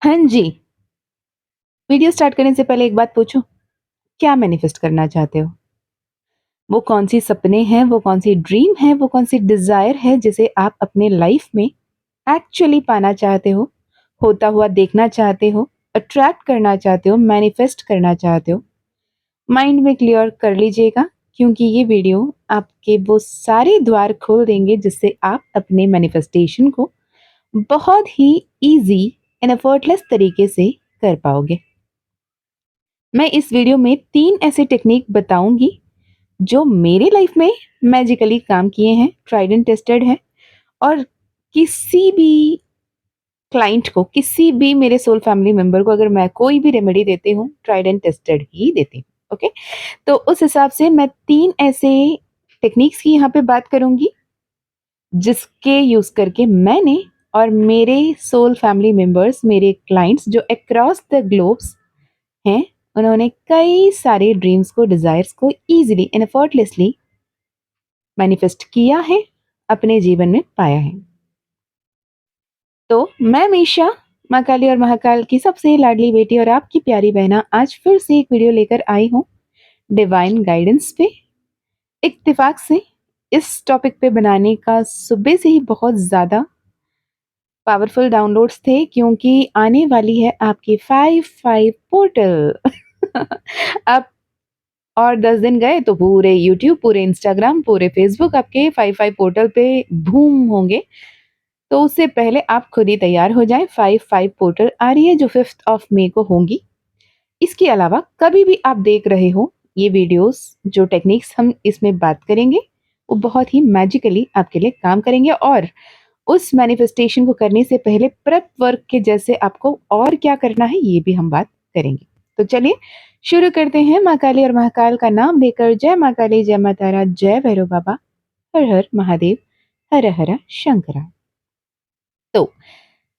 हाँ जी, video start करने से पहले एक बात पूछूँ, क्या मैनिफेस्ट करना चाहते हो? वो कौन-सी सपने हैं, वो कौन-सी ड्रीम है, वो कौन-सी डिज़ायर है जिसे आप अपने लाइफ़ में एक्चुअली पाना चाहते हो, होता हुआ देखना चाहते हो, अट्रैक्ट करना चाहते हो, मैनिफेस्ट करना चाहते हो? माइंड में क्लियर कर लीजिएगा क्योंकि ये वीडियो आपके वो सारे द्वार खोल देंगे जिससे आप अपने मैनिफेस्टेशन को बहुत ही ईज़ी एंड एफर्टलेस तरीके से कर पाओगे। मैं इस वीडियो में 3 ऐसे टेक्निक बताऊँगी, जो मेरे लाइफ में मैजिकली काम किए हैं, ट्राइड एंड टेस्टेड हैं और किसी भी क्लाइंट को, किसी भी मेरे सोल फैमिली मेंबर को अगर मैं कोई भी रेमेडी देती हूँ, ट्राइड एंड टेस्टेड ही देती हूँ, ओके? तो उस हिसाब से मैं 3 ऐसे टेक्निक्स की यहाँ पे बात करूँगी, जिसके यूज़ करके मैंने और मेरे सोल फैमिली मेंबर्स, मेरे क्लाइंट्स जो अक्रॉस द ग्लोब्स हैं, उन्होंने कई सारे ड्रीम्स को, डिज़ायर्स को ईज़िली एंड एफर्टलेसली मैनिफेस्ट किया है, अपने जीवन में पाया है। तो मैं मीशा, माँ काली और महाकाल की सबसे लाडली बेटी और आपकी प्यारी बहना आज फिर से एक वीडियो लेकर आई हूँ डिवाइन गाइडेंस पे। इत्तेफाक से इस टॉपिक पे बनाने का सुबह से ही बहुत ज़्यादा पावरफुल डाउनलोड्स थे क्योंकि आने वाली है आपकी 5-5 पोर्टल। अब और 10 दिन गए तो पूरे यूट्यूब, पूरे इंस्टाग्राम, पूरे फेसबुक आपके 5-5 पोर्टल पे बूम होंगे। तो उससे पहले आप खुद ही तैयार हो जाएँ, 5-5 पोर्टल आ रही है जो 5th ऑफ मई को होंगी। इसके अलावा कभी भी आप देख रहे हो ये वीडियोज़, जो टेक्निक्स हम इसमें बात करेंगे, वो बहुत ही मैजिकली आपके लिए काम करेंगे और उस मैनिफेस्टेशन को करने से पहले प्रेप वर्क के जैसे आपको और क्या करना है, ये भी हम बात करेंगे। तो चलिए शुरू करते हैं माँ काली और महाकाल का नाम लेकर। जय माँ काली, जय माँ तारा, जय भैरव बाबा, हर हर महादेव, हर हर शंकरा। तो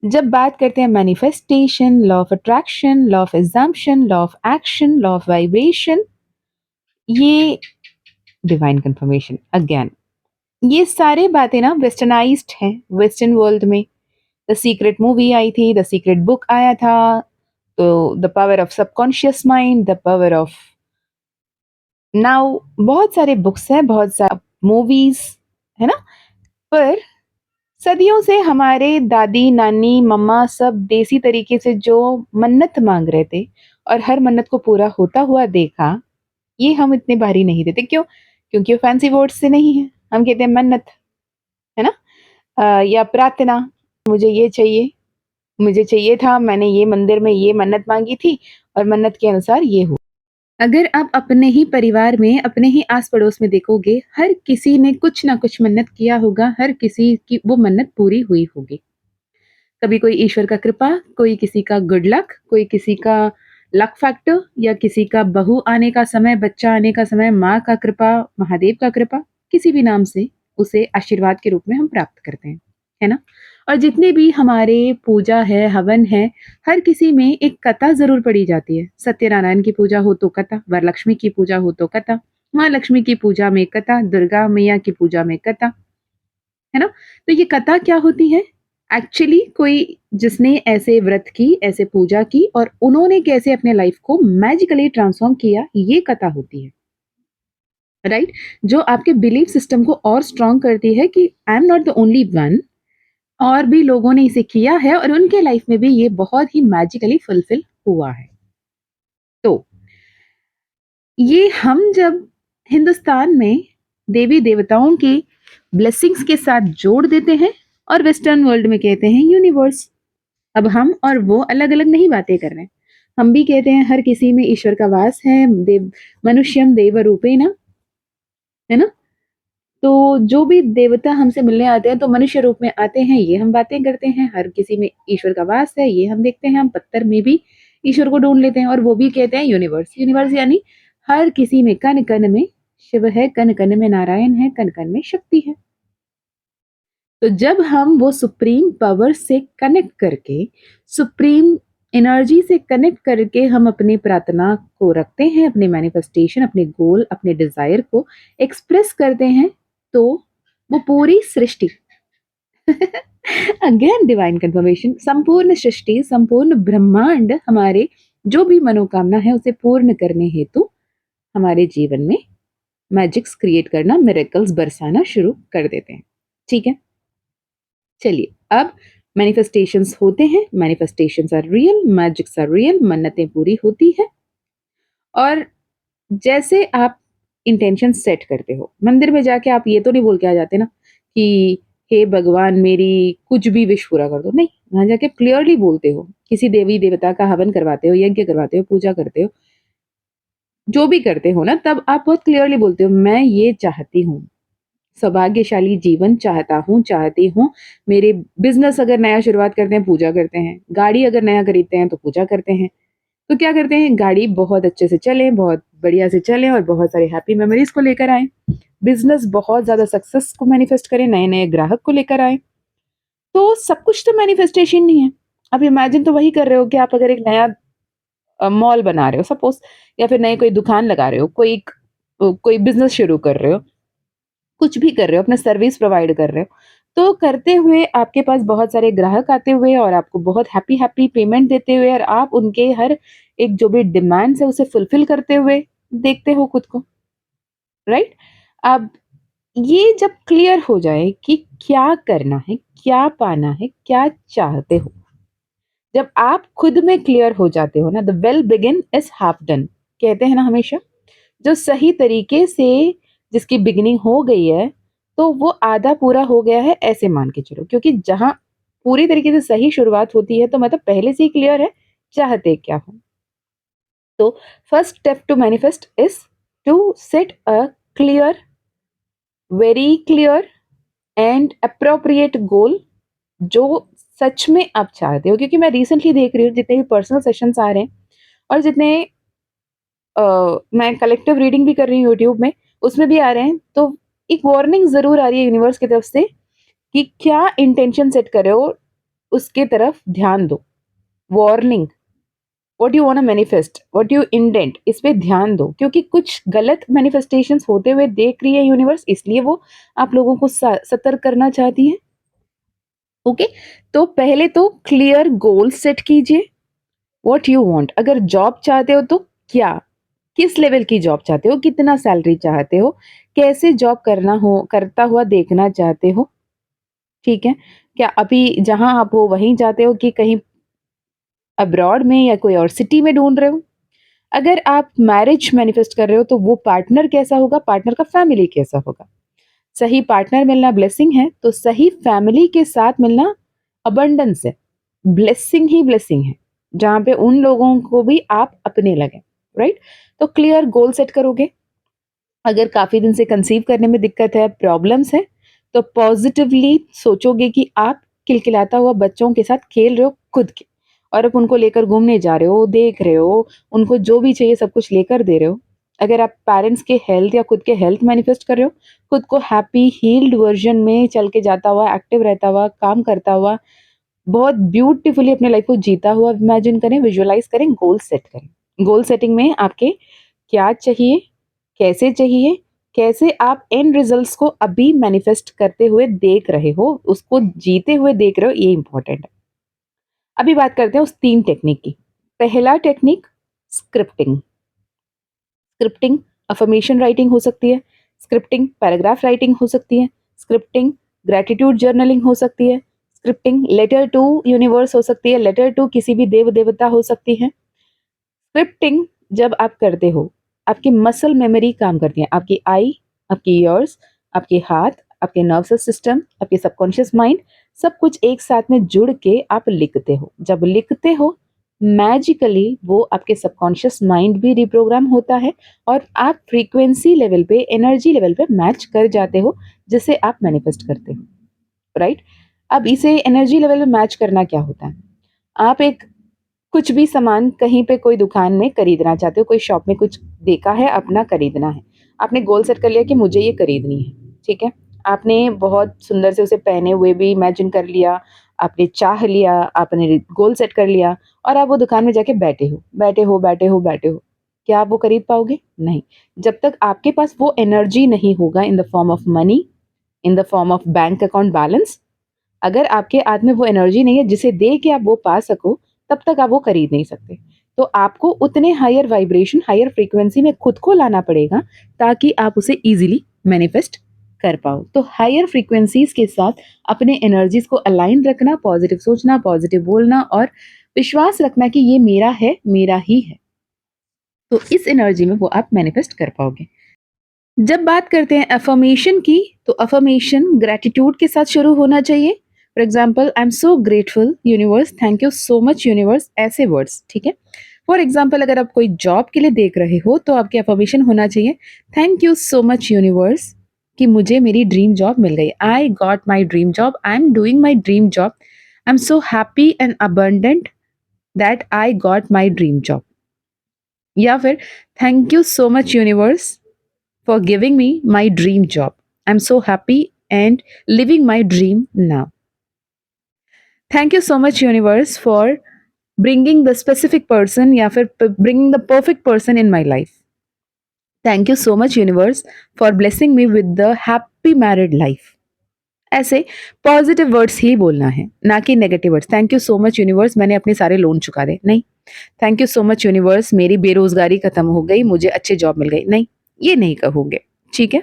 जब बात करते हैं manifestation, law of attraction, law of exemption, law of action, law of vibration, ये डिवाइन कंफर्मेशन अगेन, ये सारे बातें ना वेस्टर्नाइज्ड हैं वेस्टर्न वर्ल्ड में। द सीक्रेट मूवी आई थी, द सीक्रेट बुक आया था, तो the power of subconscious mind, the power of now, बहुत सारे बुक्स हैं, बहुत सारे मूवीज है ना। पर सदियों से हमारे दादी, नानी, मम्मा सब देसी तरीके से जो मन्नत माँग रहे थे और हर मन्नत को पूरा होता हुआ देखा, ये हम इतने भारी नहीं देते। क्यों? क्योंकि वो फैंसी वर्ड्स से नहीं है। हम कहते हैं मन्नत, है ना? या प्रार्थना, मुझे ये चाहिए, मुझे चाहिए था, मैंने ये मंदिर में ये मन्नत माँगी थी और मन्नत के अनुसार ये हुआ। अगर आप अपने ही परिवार में, अपने ही आस-पड़ोस में देखोगे, हर किसी ने कुछ ना कुछ मन्नत किया होगा, हर किसी की वो मन्नत पूरी हुई होगी। कभी कोई ईश्वर का कृपा, कोई किसी का गुड लक, कोई किसी का लक फैक्टर या किसी का बहू आने का समय, बच्चा आने का समय, माँ का कृपा, महादेव का कृपा, किसी भी नाम से उसे आशीर्वाद के रूप में हम प्राप्त करते हैं, है ना? और जितने भी हमारे पूजा है, हवन है, हर किसी में एक कथा ज़रूर पढ़ी जाती है। सत्यनारायण की पूजा हो तो कथा, वरलक्ष्मी की पूजा हो तो कथा, माँ लक्ष्मी की पूजा में कथा, दुर्गा मैया की पूजा में कथा, है ना? तो ये कथा क्या होती है? एक्चुअली कोई जिसने ऐसे व्रत की, ऐसे पूजा की और उन्होंने कैसे अपने लाइफ को मैजिकली ट्रांसफॉर्म किया, ये कथा होती है, राइट? जो आपके बिलीफ सिस्टम को और स्ट्रॉन्ग करती है कि I am not the only one, और भी लोगों ने इसे किया है और उनके लाइफ में भी ये बहुत ही मैजिकली फुलफिल हुआ है। तो ये हम जब हिंदुस्तान में देवी-देवताओं की ब्लेसिंग्स के साथ जोड़ देते हैं और वेस्टर्न वर्ल्ड में कहते हैं यूनिवर्स। अब हम और वो अलग-अलग नहीं बातें कर रहे हैं। हम भी कहते हैं हर किसी में ईश्वर का वास है, देव मनुष्यम देव रूपेण, है ना? तो जो भी देवता हमसे मिलने आते हैं तो मनुष्य रूप में आते हैं, ये हम बातें करते हैं। हर किसी में ईश्वर का वास है, ये हम देखते हैं। हम पत्थर में भी ईश्वर को ढूँढ लेते हैं और वो भी कहते हैं यूनिवर्स। यूनिवर्स यानी हर किसी में, कण-कण में शिव है, कण-कण में नारायण है, कण-कण में शक्ति है। तो जब हम वो सुप्रीम पावर से कनेक्ट करके, सुप्रीम एनर्जी से कनेक्ट करके हम अपनी प्रार्थना को रखते हैं, अपने मैनिफेस्टेशन, अपने गोल, अपने डिज़ायर को एक्सप्रेस करते हैं, तो वो पूरी सृष्टि, अगेन डिवाइन कन्फर्मेशन, संपूर्ण सृष्टि, संपूर्ण ब्रह्मांड हमारे जो भी मनोकामना है उसे पूर्ण करने हेतु हमारे जीवन में मैजिक्स क्रिएट करना, मिरेकल्स बरसाना शुरू कर देते हैं। ठीक है? चलिए, अब मैनिफेस्टेशंस होते हैं, manifestations are real, magics are real, मन्नतें पूरी होती हैं। और जैसे आप इंटेंशन सेट करते हो, मंदिर में जाके आप ये तो नहीं बोल के आ जाते ना कि हे भगवान मेरी कुछ भी विश पूरा कर दो, नहीं, वहाँ जाके क्लियरली बोलते हो, किसी देवी देवता का हवन करवाते हो, यज्ञ करवाते हो, पूजा करते हो, जो भी करते हो ना, तब आप बहुत क्लियरली बोलते हो, मैं ये चाहती हूँ, सौभाग्यशाली जीवन चाहता हूँ, चाहती हूँ। मेरे बिज़नेस अगर नया शुरुआत करते हैं, पूजा करते हैं। गाड़ी अगर नया खरीदते हैं, तो पूजा करते हैं। तो क्या करते हैं, गाड़ी बहुत अच्छे से चले, बहुत बढ़िया से चले और बहुत सारे हैप्पी मेमोरीज़ को लेकर आएँ। बिज़नेस बहुत ज़्यादा सक्सेस को मैनिफेस्ट करें, नए-नए ग्राहक को लेकर आएँ। तो सब कुछ तो मैनिफेस्टेशन नहीं है। अब इमेजिन तो वही कर रहे हो कि आप अगर एक नया मॉल बना रहे हो सपोज़, या फिर नई कोई दुकान लगा रहे हो, कोई बिज़नेस शुरू कर रहे हो। कुछ भी कर रहे हो, अपना सर्विस प्रोवाइड कर रहे हो, तो करते हुए आपके पास बहुत सारे ग्राहक आते हुए और आपको बहुत हैप्पी-हैप्पी पेमेंट देते हुए और आप उनके हर एक जो भी डिमांड्स है उसे फुलफिल करते हुए देखते हो खुद को, राइट? अब ये जब क्लियर हो जाए कि क्या करना है, क्या पाना है, क्या चाहते हो, जब आप खुद में क्लियर हो जाते हो ना, the well begin is half done कहते हैं ना हमेशा। जो सही तरीके से जिसकी बिगिनिंग हो गई है, तो वो आधा पूरा हो गया है ऐसे मान के चलो। क्योंकि जहाँ पूरी तरीके से सही शुरुआत होती है तो मतलब पहले से ही क्लियर है, चाहते क्या हो। तो first step to manifest is to set a clear, very clear and appropriate goal जो सच में आप चाहते हो। क्योंकि मैं रिसेंटली देख रही हूँ जितने भी पर्सनल सेशंस आ रहे हैं और जितने मैं कलेक्टिव रीडिंग भी कर रही हूँ यूट्यूब में, उसमें भी आ रहे हैं, तो एक वार्निंग ज़रूर आ रही है यूनिवर्स की तरफ से कि क्या इंटेंशन सेट कर रहे हो, उसके तरफ ध्यान दो। Warning, what you want to manifest, what you intent, इस पे ध्यान दो। क्योंकि कुछ गलत मैनिफेस्टेशंस होते हुए देख रही है यूनिवर्स, इसलिए वो आप लोगों को सतर्क करना चाहती है। ओके, तो पहले तो क्लियर गोल सेट कीजिए, व्हाट यू वांट। अगर जॉब चाहते हो तो क्या, किस लेवल की जॉब चाहते हो, कितना सैलरी चाहते हो, कैसे जॉब करता हुआ देखना चाहते हो, ठीक है? क्या अभी जहाँ आप हो वहीं चाहते हो कि कहीं अब्रॉड में या कोई और सिटी में ढूँढ रहे हो? अगर आप मैरिज मैनिफेस्ट कर रहे हो तो वो पार्टनर कैसा होगा, पार्टनर का फैमिली कैसा होगा? सही पार्टनर मिलना ब्लेसिंग है, तो सही फैमिली के साथ मिलना अबंडेंस है। ब्लेसिंग ही ब्लेसिंग है, जहाँ पे उन लोगों को भी आप अपने लगें, राइट? तो क्लियर गोल सेट करोगे। अगर काफ़ी दिन से कंसीव करने में दिक्कत है, प्रॉब्लम्स हैं, तो पॉज़िटिवली सोचोगे कि आप खिलखिलाता हुआ बच्चों के साथ खेल रहे हो खुद के, और अब उनको लेकर घूमने जा रहे हो, देख रहे हो, उनको जो भी चाहिए सब कुछ लेकर दे रहे हो। अगर आप पेरेंट्स के हेल्थ या खुद के हेल्थ मैनिफेस्ट कर रहे हो, खुद को हैप्पी हील्ड वर्ज़न में चल के जाता हुआ, एक्टिव रहता हुआ, काम करता हुआ, बहुत ब्यूटीफुली अपनी लाइफ़ को जीता हुआ इमेजिन करें, विजुअलाइज़ करें, गोल सेट करें। गोल सेटिंग में आपके क्या चाहिए, कैसे चाहिए, कैसे आप एंड रिजल्ट्स को अभी मैनिफेस्ट करते हुए देख रहे हो, उसको जीते हुए देख रहे हो, ये इम्पोर्टेंट है। अभी बात करते हैं उस 3 टेक्निक की। पहला technique scripting. Scripting affirmation writing हो सकती है, स्क्रिप्टिंग पैराग्राफ राइटिंग हो सकती है, स्क्रिप्टिंग ग्रैटिट्यूड जर्नलिंग हो सकती है, स्क्रिप्टिंग लेटर टू यूनिवर्स हो सकती है, लेटर टू किसी भी देव-देवता हो सकती है। स्क्रिप्टिंग जब आप करते हो, आपकी मसल मेमोरी काम करती है। आपकी आई, आपकी ईयर्स, आपके हाथ, आपके नर्वस सिस्टम, आपके सबकॉन्शियस माइंड, सब कुछ एक साथ में जुड़ के आप लिखते हो। जब लिखते हो, मैजिकली वो आपके सबकॉन्शियस माइंड भी रिप्रोग्राम होता है और आप फ्रीक्वेंसी लेवल पे, एनर्जी लेवल पे मैच कर जाते हो, जिसे आप मैनिफेस्ट करते हो, राइट? अब इसे एनर्जी लेवल में मैच करना क्या होता है? आप एक कुछ भी सामान कहीं पे कोई दुकान में खरीदना चाहते हो, कोई शॉप में कुछ देखा है, अपना खरीदना है। आपने गोल सेट कर लिया कि मुझे ये खरीदनी है, ठीक है? आपने बहुत सुंदर से उसे पहने हुए भी इमेजिन कर लिया, आपने चाह लिया, आपने गोल सेट कर लिया और आप वो दुकान में जाके बैठे हो, बैठे हो, बैठे हो, बैठे हो। क्या आप वो खरीद पाओगे? नहीं। जब तक आपके पास वो एनर्जी नहीं होगा in the form of money, in the form of bank account balance, अगर आपके हाथ में वो एनर्जी नहीं है जिसे दे के आप वो पा सको, तब तक आप वो खरीद नहीं सकते। तो आपको उतने हायर वाइब्रेशन, हायर फ्रीक्वेंसी में खुद को लाना पड़ेगा ताकि आप उसे ईज़िली मैनिफेस्ट कर पाओ। तो हायर फ्रीक्वेंसीज़ के साथ अपने एनर्जीज़ को अलाइन रखना, पॉजिटिव सोचना, पॉजिटिव बोलना और विश्वास रखना कि ये मेरा है, मेरा ही है। तो इस एनर्जी में वो आप मैनिफेस्ट कर पाओगे। जब बात करते हैं अफ़र्मेशन की, तो अफ़र्मेशन ग्रैटिट्यूड के साथ शुरू होना चाहिए। For example, I am so grateful universe, thank you so much universe, ऐसे वर्ड्स, ठीक है? फॉर एग्ज़ाम्पल, अगर आप कोई जॉब के लिए देख रहे हो, तो आपकी अफ़र्मेशन होना चाहिए, thank you so much universe कि मुझे मेरी ड्रीम जॉब मिल गई। I got my dream job, I am doing my dream job, I am so happy and abundant that I got my dream job. या फिर thank you so much universe for giving me my dream job. I'm so happy and living my dream now. Thank you so much, universe, for bringing the specific person या फिर bringing the perfect person in my life. Thank you so much, universe, for blessing me with the happy married life. ऐसे positive words ही बोलना है, ना कि negative words. Thank you so much universe, मैंने अपने सारे लोन चुका दे, नहीं। Thank you so much universe, मेरी बेरोजगारी खत्म हो गई, मुझे अच्छी जॉब मिल गई, नहीं, ये नहीं कहोगे, ठीक है।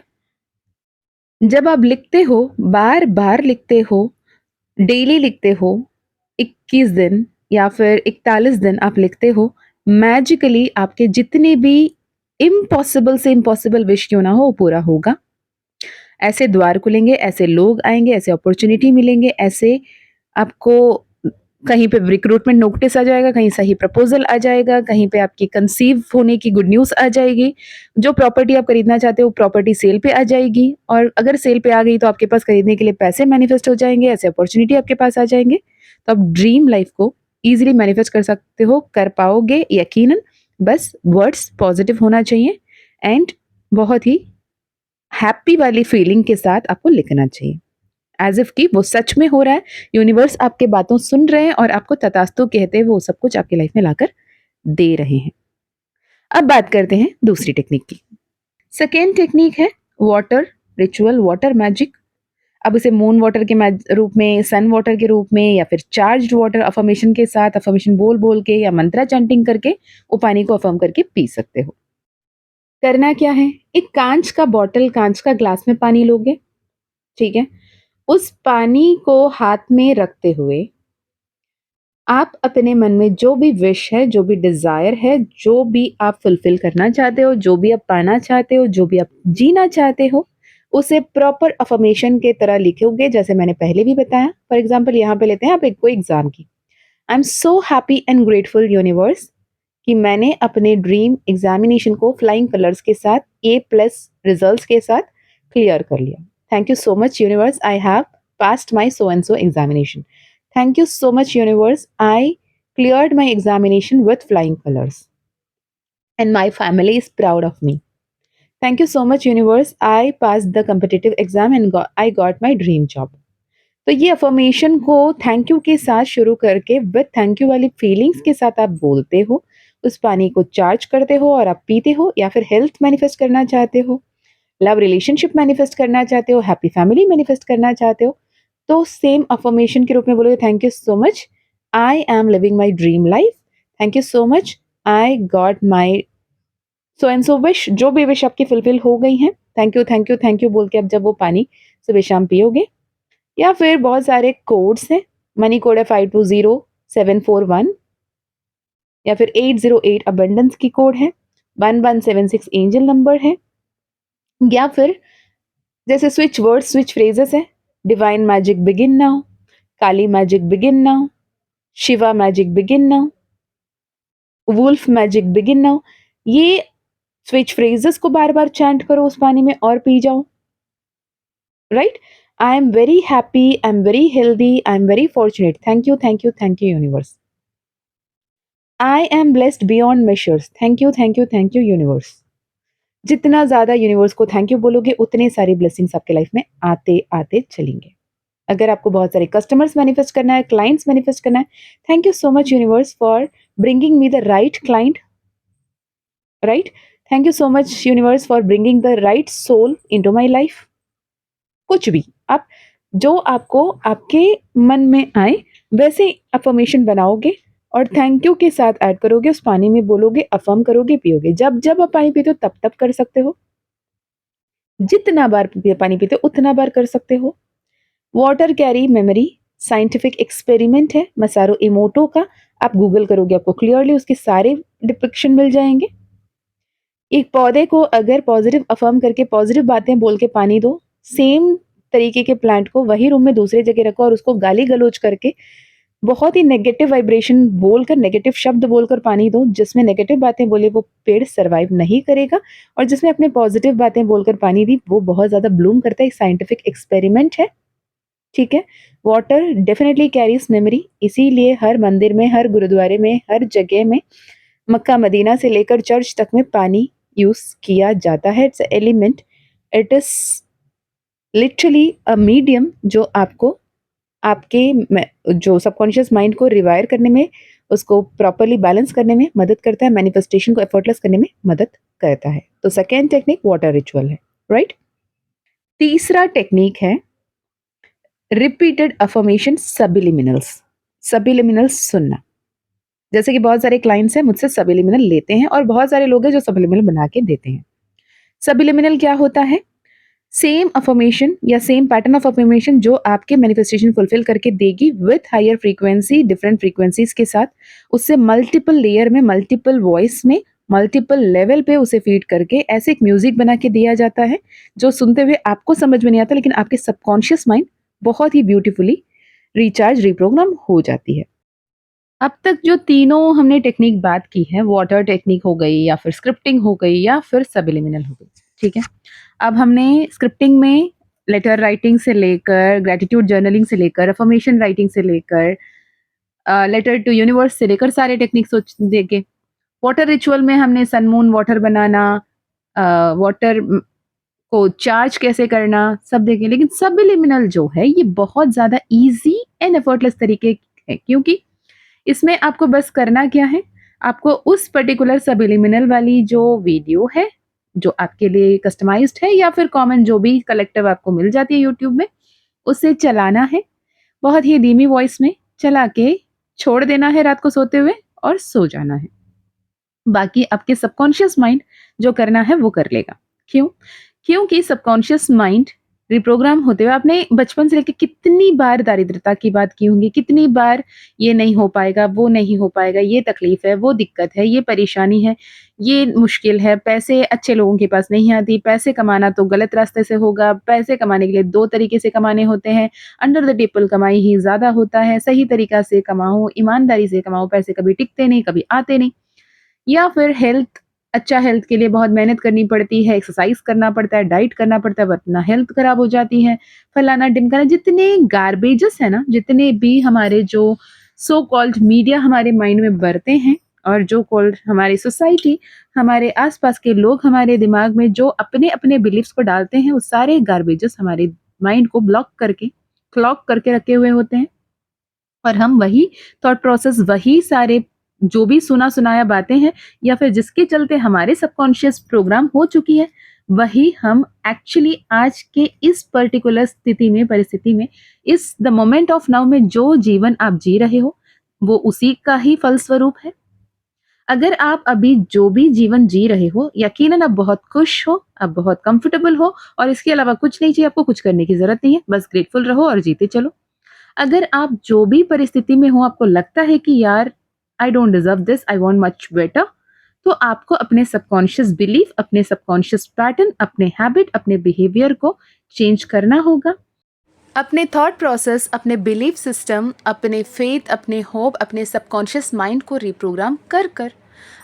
जब आप लिखते हो, बार-बार लिखते हो, डेली लिखते हो, 21 दिन या फिर 41 दिन आप लिखते हो, मैजिकली आपके जितने भी इम्पॉसिबल से इम्पॉसिबल विश क्यों ना हो, वो पूरा होगा। ऐसे द्वार खुलेंगे, ऐसे लोग आएँगे, ऐसे अपॉर्च्युनिटी मिलेंगे, ऐसे आपको कहीं पे रिक्रूटमेंट नोटिस आ जाएगा, कहीं सही प्रपोज़ल आ जाएगा, कहीं पे आपकी कंसीव होने की गुड न्यूज़ आ जाएगी। जो प्रॉपर्टी आप खरीदना चाहते हो, प्रॉपर्टी सेल पे आ जाएगी और अगर सेल पे आ गई तो आपके पास खरीदने के लिए पैसे मैनिफेस्ट हो जाएँगे, ऐसे अपॉर्च्युनिटी आपके पास आ जाएँगे। तो आप ड्रीम लाइफ़ को ईज़िली मैनिफेस्ट कर सकते हो, कर पाओगे यकीनन। बस वर्ड्स पॉज़िटिव होना चाहिए एंड बहुत ही हैप्पी वाली फीलिंग के साथ आपको लिखना चाहिए। एज़ इफ कि वो सच में हो रहा है, यूनिवर्स आपकी बातों सुन रहे हैं और आपको तथास्तु कहते वो सब कुछ आपकी लाइफ में लाकर दे रहे हैं। अब बात करते हैं दूसरी टेक्निक की। सेकेंड टेक्निक है वाटर रिचुअल, वाटर मैजिक। अब इसे मून वाटर के रूप में, सन वाटर के रूप में या फिर चार्ज्ड वाटर अफर्मेशन के साथ, अफर्मेशन बोल-बोल के या मंत्रा चैंटिंग करके वो पानी को अफर्म करके पी सकते हो। करना क्या है? एक काँच का बॉटल, काँच का ग्लास में पानी लोगे, ठीक है? उस पानी को हाथ में रखते हुए आप अपने मन में जो भी विश है, जो भी डिज़ायर है, जो भी आप फुलफ़िल करना चाहते हो, जो भी आप पाना चाहते हो, जो भी आप जीना चाहते हो, उसे प्रॉपर अफ़र्मेशन के तरह लिखोगे जैसे मैंने पहले भी बताया। फॉर एग्ज़ाम्पल यहाँ पे लेते हैं आप एक कोई एग्ज़ाम की। I am so happy and grateful universe कि मैंने अपने ड्रीम एग्ज़ामिनेशन को फ्लाइंग कलर्स के साथ ए प्लस रिज़ल्ट्स के साथ क्लियर कर लिया। Thank you so much universe, I have passed my so and so examination. Thank you so much, universe. I cleared my examination with flying colors, and my family is proud of me. Thank you so much, universe. I passed the competitive exam and I got my dream job. तो ये affirmation को thank you के साथ शुरू करके with thank you वाली feelings के साथ आप बोलते हो, उस पानी को चार्ज करते हो और आप पीते हो, या फिर हेल्थ मैनिफेस्ट करना चाहते हो, लव रिलेशनशिप मैनिफेस्ट करना चाहते हो, हैप्पी फैमिली मैनिफेस्ट करना चाहते हो, तो सेम अफर्मेशन के रूप में बोलोगे, thank you so much, I am living my dream life, thank you so much, I got my so and so wish. जो भी विश आपकी फुलफिल हो गई हैं, thank you thank you thank you बोल के अब जब वो पानी सुबह शाम पियोगे, या फिर बहुत सारे कोड्स हैं, मनी कोड है 520741, या फिर 808 अबंडेंस की कोड है, 1176 एंजल नंबर है, या फिर जैसे स्विच वर्ड, स्विच फ्रेजेस है, divine magic begin now, Kali magic begin now, Shiva magic begin now, wolf magic begin now. ये स्विच फ्रेजेस को बार बार चैंट करो उस पानी में और पी जाओ, right. I am very happy, I am very healthy, I am very fortunate, thank you thank you thank you universe. I am blessed beyond measures, thank you thank you thank you universe. जितना ज़्यादा universe को thank you बोलोगे, उतने सारी blessings आपके life में आते आते चलेंगे। अगर आपको बहुत सारे कस्टमर्स मैनिफेस्ट करना है, क्लाइंट्स मैनिफेस्ट करना है, thank you so much universe for bringing me the right client, right. Thank you so much universe for bringing the right soul into my life. कुछ भी आप जो आपको आपके मन में आए वैसे अफ़र्मेशन बनाओगे और थैंक यू के साथ ऐड करोगे, उस पानी में बोलोगे, अफ़र्म करोगे, पियोगे। जब आप पानी पीते हो तब कर सकते हो। जितना बार पानी पीते हो उतना बार कर सकते हो। Water carry memory scientific experiment है मसारो इमोटो का। आप गूगल करोगे आपको क्लियरली उसके सारे डिपिक्शन मिल जाएंगे। एक पौधे को अगर पॉजिटिव अफर्म करके पॉजिटिव बातें बोल के पानी दो, सेम तरीके के प्लांट को वही रूम में दूसरी जगह रखो और उसको गाली गलौज करके बहुत ही नेगेटिव वाइब्रेशन बोलकर, नेगेटिव शब्द बोलकर पानी दो, जिसमें नेगेटिव बातें बोले वो पेड़ सर्वाइव नहीं करेगा। और जिसने अपने पॉजिटिव बातें बोलकर पानी दी वो बहुत ज़्यादा ब्लूम करता है। एक साइंटिफिक एक्सपेरिमेंट है, ठीक है। वाटर डेफिनेटली कैरीज मेमोरी, इसीलिए हर मंदिर में, हर गुरुद्वारे में, हर जगह में, मक्का मदीना से लेकर चर्च तक में पानी यूज किया जाता है। It's element, it is literally a medium जो आपको आपके जो सबकॉन्शियस माइंड को रिवायर करने में, उसको प्रॉपरली बैलेंस करने में मदद करता है, मैनिफेस्टेशन को एफर्टलेस करने में मदद करता है। तो सेकेंड टेक्निक वाटर रिचुअल है, राइट। तीसरा टेक्निक है रिपीटेड अफर्मेशन सबिलिमिनल्स। सबिलिमिनल्स सुनना। जैसे कि बहुत सारे क्लाइंट्स हैं मुझसे सबिलिमिनल लेते हैं और बहुत सारे लोग हैं जो सबिलिमिनल बना के देते हैं। सबिलिमिनल क्या होता है? सेम अफर्मेशन या सेम पैटर्न ऑफ अफर्मेशन जो आपके मैनिफेस्टेशन फुलफिल करके देगी with higher frequency, different frequencies के साथ, उससे मल्टीपल लेयर में, मल्टीपल वॉइस में, मल्टीपल लेवल पे उसे फीड करके ऐसे एक म्यूजिक बना के दिया जाता है जो सुनते हुए आपको समझ में नहीं आता, लेकिन आपके सबकॉन्शियस माइंड बहुत ही ब्यूटीफुली रिचार्ज, रिप्रोग्राम हो जाती है। अब तक जो तीनों हमने टेक्निक बात की है, वाटर टेक्निक हो गई या फिर स्क्रिप्टिंग हो गई या फिर सबिलिमिनल हो गई, ठीक है। अब हमने स्क्रिप्टिंग में लेटर राइटिंग से लेकर, ग्रैटिट्यूड जर्नलिंग से लेकर, अफर्मेशन राइटिंग से लेकर, लेटर टू यूनिवर्स से लेकर सारे टेक्निक सोच देखे। वाटर रिचुअल में हमने सन मून वाटर बनाना, वाटर को चार्ज कैसे करना, सब देखे। लेकिन सबिलिमिनल जो है ये बहुत ज़्यादा ईज़ी एंड एफर्टलेस तरीके है, क्योंकि इसमें आपको बस करना क्या है, आपको उस पर्टिकुलर सबिलिमिनल वाली जो वीडियो है, जो आपके लिए कस्टमाइज्ड है या फिर कॉमन जो भी कलेक्टिव आपको मिल जाती है यूट्यूब में, उसे चलाना है। बहुत ही धीमी वॉइस में चला के छोड़ देना है रात को सोते हुए और सो जाना है। बाकी आपके सबकॉन्शियस माइंड जो करना है वो कर लेगा। क्यों? क्योंकि सबकॉन्शियस माइंड रिप्रोग्राम होते हुए आपने बचपन से लेके कितनी बार दारिद्रता की बात की होंगी, कितनी बार ये नहीं हो पाएगा, वो नहीं हो पाएगा, ये तकलीफ है, वो दिक्कत है, ये परेशानी है, ये मुश्किल है, पैसे अच्छे लोगों के पास नहीं आती, पैसे कमाना तो गलत रास्ते से होगा, पैसे कमाने के लिए 2 तरीके से कमाने होते हैं, अंडर द टेबल कमाई ही ज़्यादा होता है, सही तरीका से कमाओ, ईमानदारी से कमाओ, पैसे कभी टिकते नहीं, कभी आते नहीं। या फिर हेल्थ, अच्छा हेल्थ के लिए बहुत मेहनत करनी पड़ती है, एक्सरसाइज करना पड़ता है, डाइट करना पड़ता है, वरना हेल्थ खराब हो जाती है, फलाना-ढिमकाना, जितने गार्बेजेस हैं ना, जितने भी हमारे जो सो कॉल्ड मीडिया हमारे माइंड में भरते हैं और जो कॉल्ड हमारी सोसाइटी, हमारे आस-पास के लोग हमारे दिमाग में जो अपने-अपने बिलीफ्स को डालते हैं, वो सारे गार्बेजेस हमारे माइंड को ब्लॉक करके, क्लॉग करके रखे हुए होते हैं। और हम वही थॉट प्रोसेस, वही सारे जो भी सुना-सुनाया बातें हैं या फिर जिसके चलते हमारे सबकॉन्शियस प्रोग्राम हो चुकी है, वही हम एक्चुअली आज के इस पर्टिकुलर स्थिति में, परिस्थिति में, इस द मोमेंट ऑफ नाउ में जो जीवन आप जी रहे हो, वो उसी का ही फलस्वरूप है। अगर आप अभी जो भी जीवन जी रहे हो, यकीनन आप बहुत खुश हो, आप बहुत कंफर्टेबल हो और इसके अलावा कुछ नहीं चाहिए, आपको कुछ करने की ज़रूरत नहीं है, बस ग्रेटफुल रहो और जीते चलो। अगर आप जो भी परिस्थिति में हो, आपको लगता है कि यार I don't deserve this, I want much better, तो आपको अपने सबकॉन्शियस बिलीफ, अपने सबकॉन्शियस पैटर्न, अपने हैबिट, अपने बिहेवियर को चेंज करना होगा। अपने थॉट प्रोसेस, अपने बिलीफ सिस्टम, अपने फेथ, अपने होप, अपने सबकॉन्शियस माइंड को रिप्रोग्राम कर कर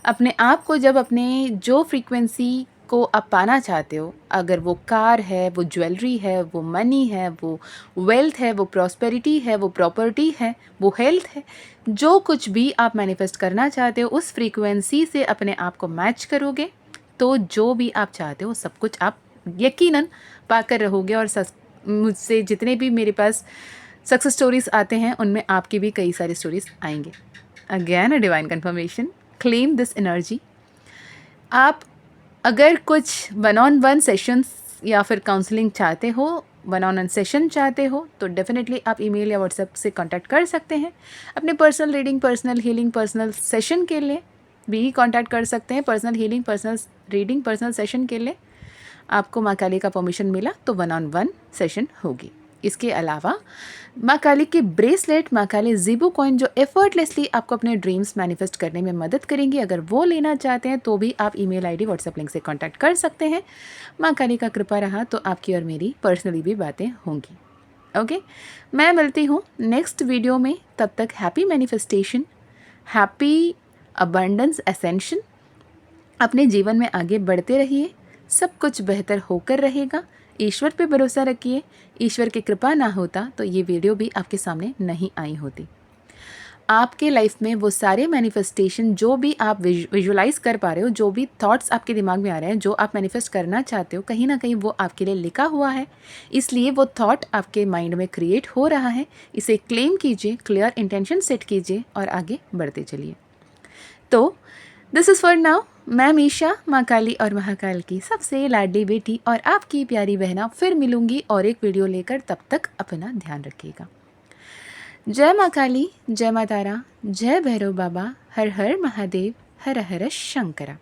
अपने आप को, जब अपने जो फ्रीक्वेंसी को आप पाना चाहते हो, अगर वो कार है, वो ज्वेलरी है, वो मनी है, वो वेल्थ है, वो प्रॉस्पेरिटी है, वो प्रॉपर्टी है, वो हेल्थ है, जो कुछ भी आप मैनिफेस्ट करना चाहते हो, उस फ्रीक्वेंसी से अपने आप को मैच करोगे तो जो भी आप चाहते हो सब कुछ आप यकीनन पाकर रहोगे। और मुझसे जितने भी मेरे पास सक्सेस स्टोरीज आते हैं उनमें आपकी भी कई सारी स्टोरीज आएंगे। Again a divine confirmation, claim this energy. आप अगर कुछ वन ऑन वन सेशंस या फिर काउंसलिंग चाहते हो वन ऑन वन सेशन चाहते हो तो डेफिनेटली आप ईमेल या व्हाट्सएप से कांटेक्ट कर सकते हैं। अपने personal reading, personal healing, personal session के लिए भी कांटेक्ट कर सकते हैं। Personal healing, personal reading, personal session के लिए आपको माँ काली का परमिशन मिला तो वन ऑन वन सेशन होगी। इसके अलावा माँ काली के ब्रेसलेट, माँ काली ज़ीबू कॉइन जो एफर्टलेसली आपको अपने ड्रीम्स मैनिफेस्ट करने में मदद करेंगी, अगर वो लेना चाहते हैं तो भी आप ईमेल आईडी, व्हाट्सएप लिंक से कांटेक्ट कर सकते हैं। माँ काली का कृपा रहा तो आपकी और मेरी पर्सनली भी बातें होंगी। ओके, मैं मिलती हूँ नेक्स्ट वीडियो में। तब तक happy manifestation, happy abundance ascension. अपने जीवन में आगे बढ़ते रहिए, सब कुछ बेहतर होकर रहेगा। ईश्वर पे भरोसा रखिए। ईश्वर की कृपा ना होता तो ये वीडियो भी आपके सामने नहीं आई होती। आपके लाइफ में वो सारे मैनिफेस्टेशन जो भी आप विजुलाइज कर पा रहे हो, जो भी थॉट्स आपके दिमाग में आ रहे हैं, जो आप मैनिफेस्ट करना चाहते हो, कहीं ना कहीं वो आपके लिए लिखा हुआ है। इसलिए वो थॉट आपके माइंड में क्रिएट हो रहा है। इसे क्लेम कीजिए, क्लियर इंटेंशन सेट कीजिए और आगे बढ़ते चलिए। तो दिस इज़ फॉर नाउ। मैं मीशा, माँ काली और महाकाल की सबसे लाडली बेटी और आपकी प्यारी बहना फिर मिलूंगी और एक वीडियो लेकर। तब तक अपना ध्यान रखिएगा। जय माँ काली, जय माँ तारा, जय भैरव बाबा, हर हर महादेव, हर हर शंकरा।